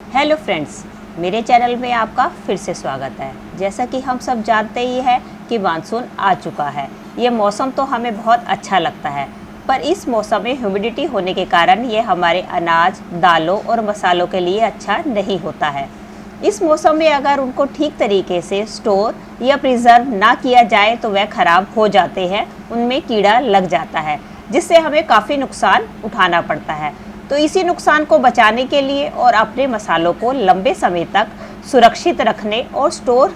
Hello friends, मेरे channel में आपका फिर से स्वागत है। जैसा कि हम सब जानते ही है कि मानसून आ चुका है। ये मौसम तो हमें बहुत अच्छा लगता है, पर इस मौसम में ह्यूमिडिटी होने के कारण ये हमारे अनाज, दालों और मसालों के लिए अच्छा नहीं होता है। इस मौसम में अगर उनको ठीक तरीके से स्टोर या प्रिजर्व ना किया जाए तो वह ख़राब हो जाते हैं, उनमें कीड़ा लग जाता है, जिससे हमें काफ़ी नुकसान उठाना पड़ता है। तो इसी नुकसान को बचाने के लिए और अपने मसालों को लंबे समय तक सुरक्षित रखने और स्टोर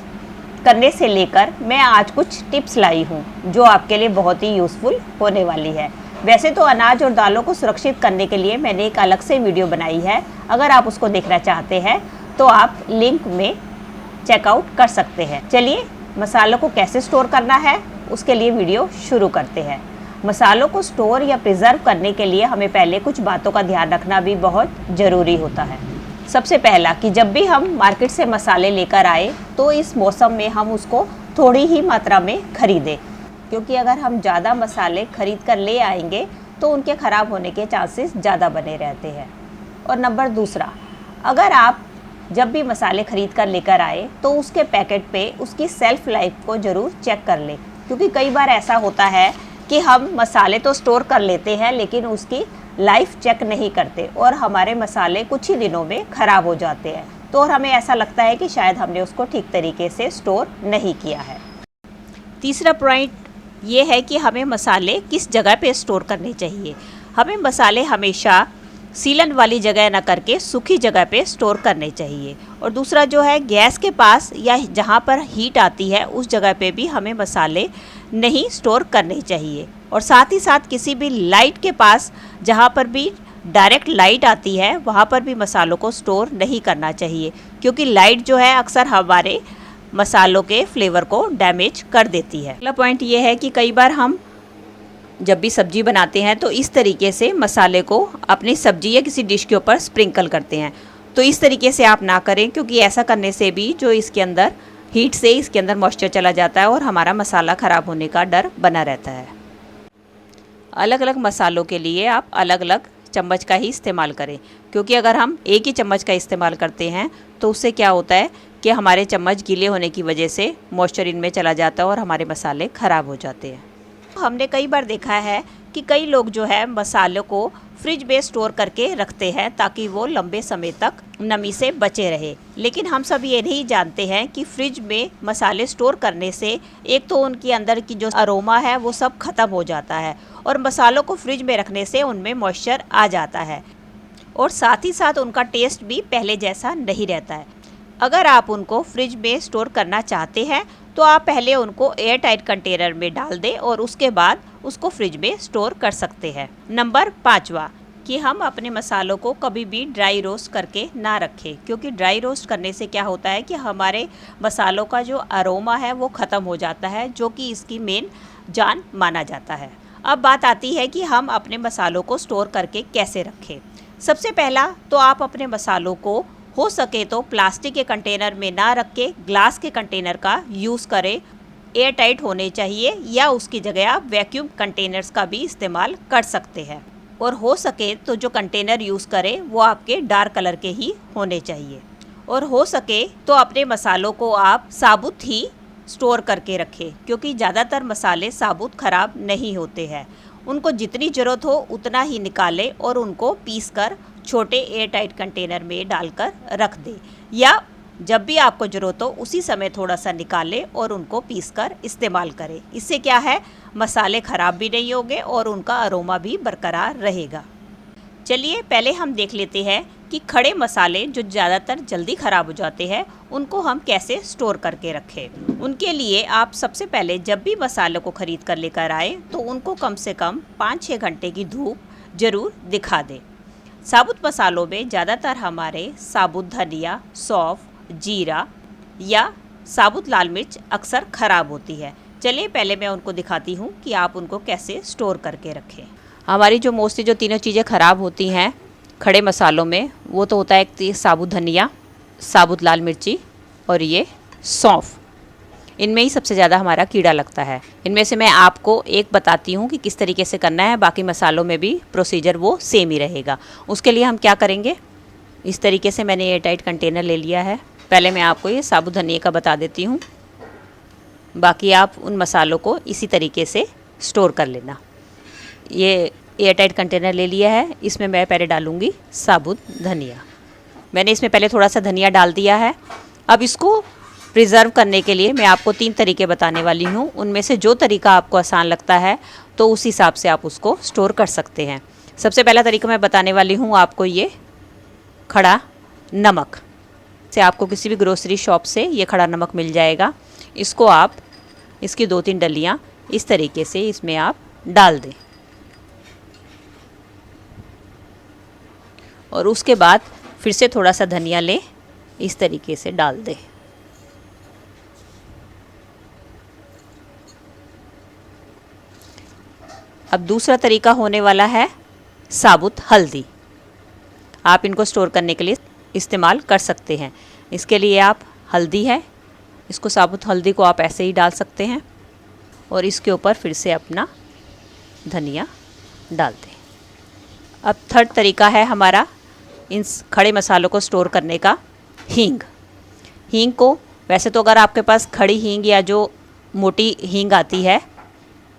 करने से लेकर मैं आज कुछ टिप्स लाई हूँ जो आपके लिए बहुत ही यूज़फुल होने वाली है। वैसे तो अनाज और दालों को सुरक्षित करने के लिए मैंने एक अलग से वीडियो बनाई है। अगर आप उसको देखना चाहते हैं तो आप लिंक में चेकआउट कर सकते हैं। चलिए मसालों को कैसे स्टोर करना है उसके लिए वीडियो शुरू करते हैं। मसालों को स्टोर या प्रिजर्व करने के लिए हमें पहले कुछ बातों का ध्यान रखना भी बहुत ज़रूरी होता है। सबसे पहला कि जब भी हम मार्केट से मसाले लेकर आए तो इस मौसम में हम उसको थोड़ी ही मात्रा में खरीदें, क्योंकि अगर हम ज़्यादा मसाले खरीद कर ले आएंगे तो उनके ख़राब होने के चांसेस ज़्यादा बने रहते हैं। और नंबर दूसरा, अगर आप जब भी मसाले खरीद कर लेकर आए तो उसके पैकेट पे उसकी सेल्फ़ लाइफ को ज़रूर चेक कर लें, क्योंकि कई बार ऐसा होता है कि हम मसाले तो स्टोर कर लेते हैं लेकिन उसकी लाइफ चेक नहीं करते और हमारे मसाले कुछ ही दिनों में ख़राब हो जाते हैं। तो और हमें ऐसा लगता है कि शायद हमने उसको ठीक तरीके से स्टोर नहीं किया है। तीसरा पॉइंट ये है कि हमें मसाले किस जगह पे स्टोर करने चाहिए। हमें मसाले हमेशा सीलन वाली जगह न करके सूखी जगह पे स्टोर करने चाहिए। और दूसरा जो है, गैस के पास या जहाँ पर हीट आती है उस जगह पे भी हमें मसाले नहीं स्टोर करने चाहिए। और साथ ही साथ किसी भी लाइट के पास जहाँ पर भी डायरेक्ट लाइट आती है वहाँ पर भी मसालों को स्टोर नहीं करना चाहिए, क्योंकि लाइट जो है अक्सर हमारे मसालों के फ्लेवर को डैमेज कर देती है। अगला पॉइंट ये है कि कई बार हम जब भी सब्जी बनाते हैं तो इस तरीके से मसाले को अपनी सब्जी या किसी डिश के ऊपर स्प्रिंकल करते हैं। तो इस तरीके से आप ना करें, क्योंकि ऐसा करने से भी जो इसके अंदर हीट से इसके अंदर मॉइस्चर चला जाता है और हमारा मसाला ख़राब होने का डर बना रहता है। अलग अलग मसालों के लिए आप अलग अलग चम्मच का ही इस्तेमाल करें, क्योंकि अगर हम एक ही चम्मच का इस्तेमाल करते हैं तो उससे क्या होता है कि हमारे चम्मच गीले होने की वजह से मॉइस्चर इनमें चला जाता है और हमारे मसाले ख़राब हो जाते हैं। हमने कई बार देखा है कि कई लोग जो है मसालों को फ्रिज में स्टोर करके रखते हैं ताकि वो लंबे समय तक नमी से बचे रहे। लेकिन हम सब ये नहीं जानते हैं कि फ्रिज में मसाले स्टोर करने से एक तो उनके अंदर की जो अरोमा है वो सब ख़त्म हो जाता है और मसालों को फ्रिज में रखने से उनमें मॉइस्चर आ जाता है और साथ ही साथ उनका टेस्ट भी पहले जैसा नहीं रहता है। अगर आप उनको फ्रिज में स्टोर करना चाहते हैं तो आप पहले उनको एयर टाइट कंटेनर में डाल दें और उसके बाद उसको फ्रिज में स्टोर कर सकते हैं। नंबर 5वां कि हम अपने मसालों को कभी भी ड्राई रोस्ट करके ना रखें, क्योंकि ड्राई रोस्ट करने से क्या होता है कि हमारे मसालों का जो अरोमा है वो ख़त्म हो जाता है, जो कि इसकी मेन जान माना जाता है। अब बात आती है कि हम अपने मसालों को स्टोर करके कैसे रखें। सबसे पहला तो आप अपने मसालों को हो सके तो प्लास्टिक के कंटेनर में ना रख के ग्लास के कंटेनर का यूज़ करें। एयर टाइट होने चाहिए या उसकी जगह आप वैक्यूम कंटेनर्स का भी इस्तेमाल कर सकते हैं। और हो सके तो जो कंटेनर यूज़ करें वो आपके डार्क कलर के ही होने चाहिए। और हो सके तो अपने मसालों को आप साबुत ही स्टोर करके रखें, क्योंकि ज़्यादातर मसाले साबुत ख़राब नहीं होते हैं। उनको जितनी ज़रूरत हो उतना ही निकालें और उनको पीस कर छोटे एयर टाइट कंटेनर में डालकर रख दें, या जब भी आपको ज़रूरत हो उसी समय थोड़ा सा निकालें और उनको पीसकर इस्तेमाल करें। इससे क्या है, मसाले ख़राब भी नहीं होंगे और उनका अरोमा भी बरकरार रहेगा। चलिए पहले हम देख लेते हैं कि खड़े मसाले जो ज़्यादातर जल्दी ख़राब हो जाते हैं उनको हम कैसे स्टोर करके रखें। उनके लिए आप सबसे पहले जब भी मसालों को ख़रीद कर लेकर आए तो उनको कम से कम 5-6 घंटे की धूप ज़रूर दिखा दें। साबुत मसालों में ज़्यादातर हमारे साबुत धनिया, सौंफ, जीरा या साबुत लाल मिर्च अक्सर ख़राब होती है। चलिए पहले मैं उनको दिखाती हूँ कि आप उनको कैसे स्टोर करके रखें। हमारी जो मोस्टली जो तीनों चीज़ें ख़राब होती हैं खड़े मसालों में, वो तो होता है एक साबुत धनिया, साबुत लाल मिर्ची और ये सौंफ। इनमें ही सबसे ज़्यादा हमारा कीड़ा लगता है। इनमें से मैं आपको एक बताती हूँ कि किस तरीके से करना है, बाकी मसालों में भी प्रोसीजर वो सेम ही रहेगा। उसके लिए हम क्या करेंगे, इस तरीके से मैंने एयर टाइट कंटेनर ले लिया है। पहले मैं आपको ये साबुत धनिया का बता देती हूँ, बाकी आप उन मसालों को इसी तरीके से स्टोर कर लेना। ये एयर टाइट कंटेनर ले लिया है, इसमें मैं पहले डालूँगी साबुत धनिया। मैंने इसमें पहले थोड़ा सा धनिया डाल दिया है। अब इसको प्रिज़र्व करने के लिए मैं आपको 3 तरीके बताने वाली हूँ। उनमें से जो तरीका आपको आसान लगता है तो उस हिसाब से आप उसको स्टोर कर सकते हैं। सबसे पहला तरीका मैं बताने वाली हूँ आपको ये खड़ा नमक से। आपको किसी भी ग्रोसरी शॉप से ये खड़ा नमक मिल जाएगा। इसको आप इसकी 2-3 डलियाँ इस तरीके से इसमें आप डाल दें और उसके बाद फिर से थोड़ा सा धनिया लें, इस तरीके से डाल दें। अब दूसरा तरीका होने वाला है साबुत हल्दी। आप इनको स्टोर करने के लिए इस्तेमाल कर सकते हैं। इसके लिए आप हल्दी है, इसको साबुत हल्दी को आप ऐसे ही डाल सकते हैं और इसके ऊपर फिर से अपना धनिया डाल दें। अब थर्ड तरीका है हमारा इन खड़े मसालों को स्टोर करने का, हींग। हींग को वैसे तो अगर आपके पास खड़ी हींग या जो मोटी हींग आती है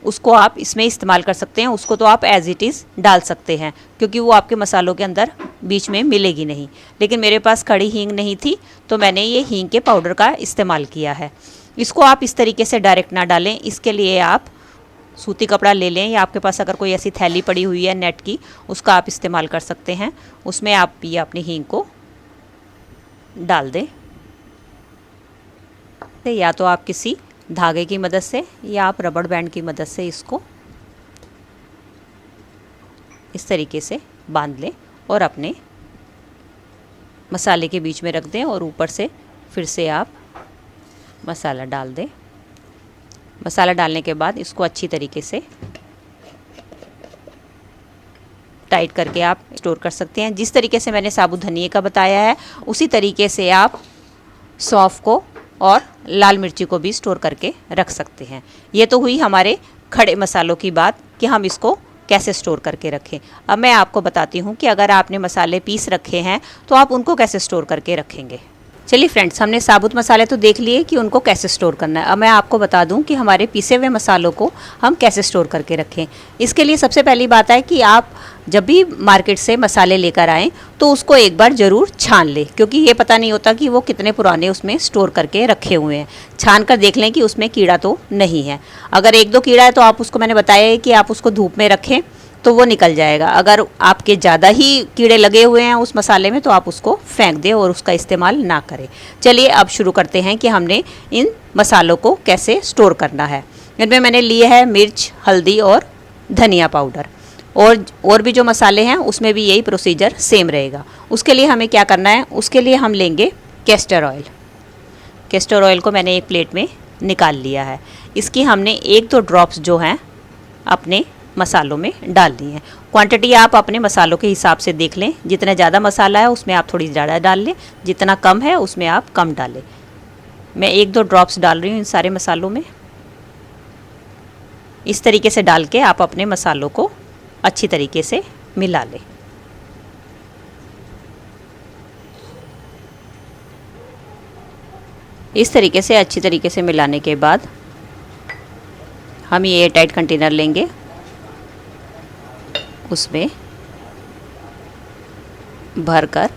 उसको आप इसमें इस्तेमाल कर सकते हैं। उसको तो आप एज़ इट इज़ डाल सकते हैं क्योंकि वो आपके मसालों के अंदर बीच में मिलेगी नहीं। लेकिन मेरे पास खड़ी हींग नहीं थी तो मैंने ये हींग के पाउडर का इस्तेमाल किया है। इसको आप इस तरीके से डायरेक्ट ना डालें। इसके लिए आप सूती कपड़ा ले लें या आपके पास अगर कोई ऐसी थैली पड़ी हुई है नेट की, उसका आप इस्तेमाल कर सकते हैं। उसमें आप ये अपनी हींग को डाल दें, या तो आप किसी धागे की मदद से या आप रबड़ बैंड की मदद से इसको इस तरीके से बांध लें और अपने मसाले के बीच में रख दें और ऊपर से फिर से आप मसाला डाल दें। मसाला डालने के बाद इसको अच्छी तरीके से टाइट करके आप स्टोर कर सकते हैं। जिस तरीके से मैंने साबुत धनिया का बताया है उसी तरीके से आप सौंफ को और लाल मिर्ची को भी स्टोर करके रख सकते हैं। ये तो हुई हमारे खड़े मसालों की बात कि हम इसको कैसे स्टोर करके रखें। अब मैं आपको बताती हूँ कि अगर आपने मसाले पीस रखे हैं तो आप उनको कैसे स्टोर करके रखेंगे। चलिए फ्रेंड्स, हमने साबुत मसाले तो देख लिए कि उनको कैसे स्टोर करना है। अब मैं आपको बता दूं कि हमारे पीसे हुए मसालों को हम कैसे स्टोर करके रखें। इसके लिए सबसे पहली बात है कि आप जब भी मार्केट से मसाले लेकर आएँ तो उसको एक बार ज़रूर छान लें, क्योंकि ये पता नहीं होता कि वो कितने पुराने उसमें स्टोर करके रखे हुए हैं। छान कर देख लें कि उसमें कीड़ा तो नहीं है। अगर 1-2 कीड़ा है तो आप उसको, मैंने बताया है कि आप उसको धूप में रखें तो वो निकल जाएगा। अगर आपके ज़्यादा ही कीड़े लगे हुए हैं उस मसाले में तो आप उसको फेंक दें और उसका इस्तेमाल ना करें। चलिए अब शुरू करते हैं कि हमने इन मसालों को कैसे स्टोर करना है। इनमें मैंने लिए है मिर्च, हल्दी और धनिया पाउडर, और भी जो मसाले हैं उसमें भी यही प्रोसीजर सेम रहेगा। उसके लिए हमें क्या करना है, उसके लिए हम लेंगे कैस्टर ऑयल। कैस्टर ऑयल को मैंने एक प्लेट में निकाल लिया है। इसकी हमने 1-2 ड्रॉप्स जो हैं अपने मसालों में डाल दी हैं। क्वांटिटी आप अपने मसालों के हिसाब से देख लें। जितना ज़्यादा मसाला है उसमें आप थोड़ी ज़्यादा डाल लें, जितना कम है उसमें आप कम डालें। मैं 1-2 ड्रॉप्स डाल रही हूँ इन सारे मसालों में। इस तरीके से डाल के आप अपने मसालों को अच्छी तरीके से मिला लें। इस तरीके से अच्छी तरीके से मिलाने के बाद हम ये एयर टाइट कंटेनर लेंगे, उसमें भरकर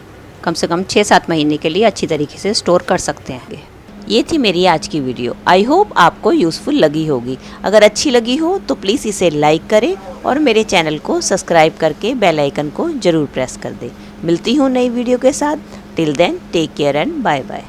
कम से कम 6-7 महीने के लिए अच्छी तरीके से स्टोर कर सकते हैं। ये थी मेरी आज की वीडियो। आई होप आपको यूज़फुल लगी होगी। अगर अच्छी लगी हो तो प्लीज़ इसे लाइक करें और मेरे चैनल को सब्सक्राइब करके बेल आइकन को ज़रूर प्रेस कर दें। मिलती हूँ नई वीडियो के साथ। Till then take care and bye bye.